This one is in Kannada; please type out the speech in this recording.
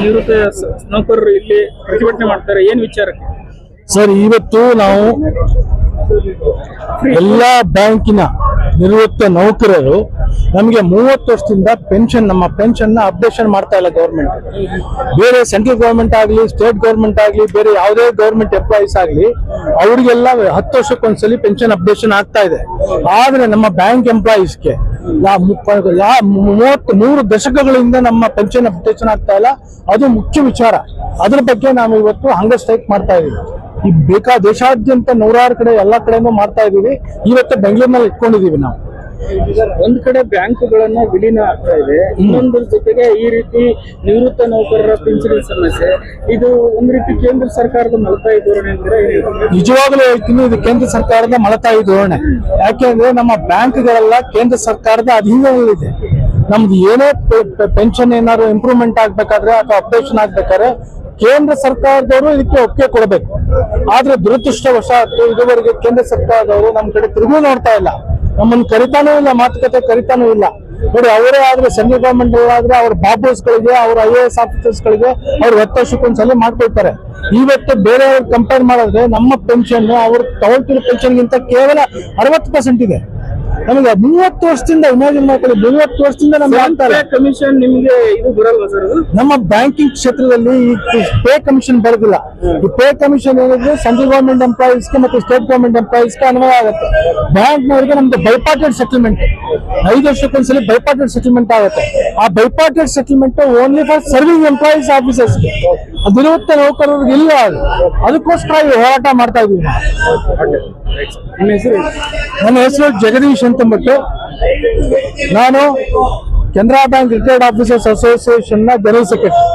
ನಿವೃತ್ತ ನೌಕರರು ಇಲ್ಲಿ ಪ್ರತಿಭಟನೆ ಮಾಡ್ತಾರೆ, ಏನ್ ವಿಚಾರಕ್ಕೆ ಸರ್? ಇವತ್ತು ನಾವು ಎಲ್ಲಾ ಬ್ಯಾಂಕಿನ ನಿವೃತ್ತ ನೌಕರರು ನಮಗೆ 30 ವರ್ಷದಿಂದ ಪೆನ್ಷನ್, ನಮ್ಮ ಪೆನ್ಷನ್ ನ ಅಪ್ಡೇಷನ್ ಮಾಡ್ತಾ ಇಲ್ಲ ಗವರ್ಮೆಂಟ್. ಬೇರೆ ಸೆಂಟ್ರಲ್ ಗವರ್ಮೆಂಟ್ ಆಗಲಿ, ಸ್ಟೇಟ್ ಗವರ್ಮೆಂಟ್ ಆಗಲಿ, ಬೇರೆ ಯಾವುದೇ ಗವರ್ಮೆಂಟ್ ಎಂಪ್ಲಾಯೀಸ್ ಆಗಲಿ, ಅವರಿಗೆಲ್ಲ 10 ವರ್ಷಕ್ಕೊಂದ್ಸಲಿ ಪೆನ್ಷನ್ ಅಪ್ಡೇಷನ್ ಆಗ್ತಾ ಇದೆ. ಆದ್ರೆ ನಮ್ಮ ಬ್ಯಾಂಕ್ ಎಂಪ್ಲಾಯೀಸ್ಗೆ 33 ದಶಕಗಳಿಂದ ನಮ್ಮ ಪೆನ್ಷನ್ ಅಪ್ಡೇಷನ್ ಆಗ್ತಾ ಇಲ್ಲ. ಅದು ಮುಖ್ಯ ವಿಚಾರ. ಅದ್ರ ಬಗ್ಗೆ ನಾವು ಇವತ್ತು ಹಂಗರ್ ಸ್ಟ್ರೈಕ್ ಮಾಡ್ತಾ ಇದೀವಿ. ಈ ದೇಶಾದ್ಯಂತ 100 ಕಡೆ ಎಲ್ಲ ಕಡೆನೂ ಮಾಡ್ತಾ ಇದೀವಿ. ಇವತ್ತು ಬೆಂಗಳೂರಿನಲ್ಲಿ ಇಟ್ಕೊಂಡಿದೀವಿ ನಾವು. ಒಂದ್ ಕಡೆ ಬ್ಯಾಂಕುಗಳನ್ನ ವಿಲೀನ ಆಗ್ತಾ ಇದೆ, ಇನ್ನೊಂದ್ರ ಜೊತೆಗೆ ಈ ರೀತಿ ನಿವೃತ್ತ ನೌಕರರ ಪಿಂಚಣಿ ಸಮಸ್ಯೆ, ಇದು ಒಂದ್ ರೀತಿ ಕೇಂದ್ರ ಸರ್ಕಾರದ ಮಲತಾಯಿ ಧೋರಣೆ ಅಂದ್ರೆ ನಿಜವಾಗ್ಲೂ ಹೇಳ್ತೀನಿ, ಇದು ಕೇಂದ್ರ ಸರ್ಕಾರದ ಮಲತಾಯಿ ಧೋರಣೆ. ಯಾಕೆಂದ್ರೆ ನಮ್ಮ ಬ್ಯಾಂಕ್ಗಳೆಲ್ಲ ಕೇಂದ್ರ ಸರ್ಕಾರದ ಅಧೀನದಲ್ಲಿದೆ. ನಮ್ದು ಏನೇ ಪೆನ್ಷನ್ ಏನಾದ್ರು ಇಂಪ್ರೂವ್ಮೆಂಟ್ ಆಗ್ಬೇಕಾದ್ರೆ ಅಥವಾ ಅಪ್ಡೇಷನ್ ಆಗ್ಬೇಕಾದ್ರೆ ಕೇಂದ್ರ ಸರ್ಕಾರದವರು ಇದಕ್ಕೆ ಒಪ್ಪಿಗೆ ಕೊಡಬೇಕು. ಆದ್ರೆ ದುರದೃಷ್ಟವಶಾತ್ ಇದುವರೆಗೆ ಕೇಂದ್ರ ಸರ್ಕಾರದವರು ನಮ್ಮ ಕಡೆ ತಿರುಗಿ ನೋಡ್ತಾ ಇಲ್ಲ, ನಮ್ಮನ್ನು ಕರಿತಾನೂ ಇಲ್ಲ, ಮಾತುಕತೆ ಕರಿತಾನೂ ಇಲ್ಲ. ನೋಡಿ, ಅವರೇ ಆದ್ರೆ ಸೆಂಟ್ರಲ್ ಗವರ್ಮೆಂಟ್ ಆದ್ರೆ ಅವ್ರ ಬಾಬೂಸ್ ಗಳಿಗೆ, ಅವ್ರ IAS ಆಫೀಸರ್ಸ್ ಗಳಿಗೆ ಅವ್ರು 10 ವರ್ಷಕ್ಕೊಂದ್ಸಲ ಮಾಡ್ಕೊಳ್ತಾರೆ. ಇವತ್ತು ಬೇರೆ ಕಂಪೇರ್ ಮಾಡಿದ್ರೆ ನಮ್ಮ ಪೆನ್ಷನ್ ಅವ್ರು ತಗೊಳ್ತಿರೋ ಪೆನ್ಷನ್ಗಿಂತ ಕೇವಲ 60% ಇದೆ. ನಮಗೆ 30 ವರ್ಷದಿಂದ ಇಮ್ಯಾಜಿನ್ ಮಾಡ್ಕೊಳ್ಳಿ, 30 ವರ್ಷದಿಂದ ನಮ್ಗೆ ಆಗ್ತಾರೆ. ಕಮಿಷನ್ ನಿಮ್ಗೆ ಇದು ಬರಲ್ವಾ ಸರ್? ನಮ್ಮ ಬ್ಯಾಂಕಿಂಗ್ ಕ್ಷೇತ್ರದಲ್ಲಿ ಈ ಪೇ ಕಮಿಷನ್ ಬರೋದಿಲ್ಲ. ಈ ಪೇ ಕಮಿಷನ್ ಏನಿದ್ರೆ ಸೆಂಟ್ರಲ್ ಗವರ್ಮೆಂಟ್ ಎಂಪ್ಲಾಯೀಸ್ಗೆ ಮತ್ತು ಸ್ಟೇಟ್ ಗವರ್ಮೆಂಟ್ ಎಂಪ್ಲಾಯೀಸ್ಗೆ ಅನ್ವಯ ಆಗುತ್ತೆ. ಬ್ಯಾಂಕ್ನವರಿಗೆ ನಮ್ದು ಬೈಪಾರ್ಟೆಡ್ ಸೆಟಲ್ಮೆಂಟ್, 5 ವರ್ಷಕ್ಕೊಂದ್ಸಲಿ ಬೈಪಾರ್ಟೆಡ್ ಸೆಟಲ್ಮೆಂಟ್ ಆಗುತ್ತೆ. ಆ bipartite settlement only for serving employees ಆಫೀಸರ್ಸ್ಗೆ, ನಿವೃತ್ತ ನೌಕರರಿಗೆ ಇಲ್ಲ. ಅದಕ್ಕೋಸ್ಕರ ಹೋರಾಟ ಮಾಡ್ತಾ ಇದೀವಿ. ನನ್ನ ಹೆಸರು ಜಗದೀಶ್ ಅಂತಂದ್ಬಿಟ್ಟು, ನಾನು Canara bank retired officers association ನ ಜನರಲ್ ಸೆಕ್ರೆಟರಿ.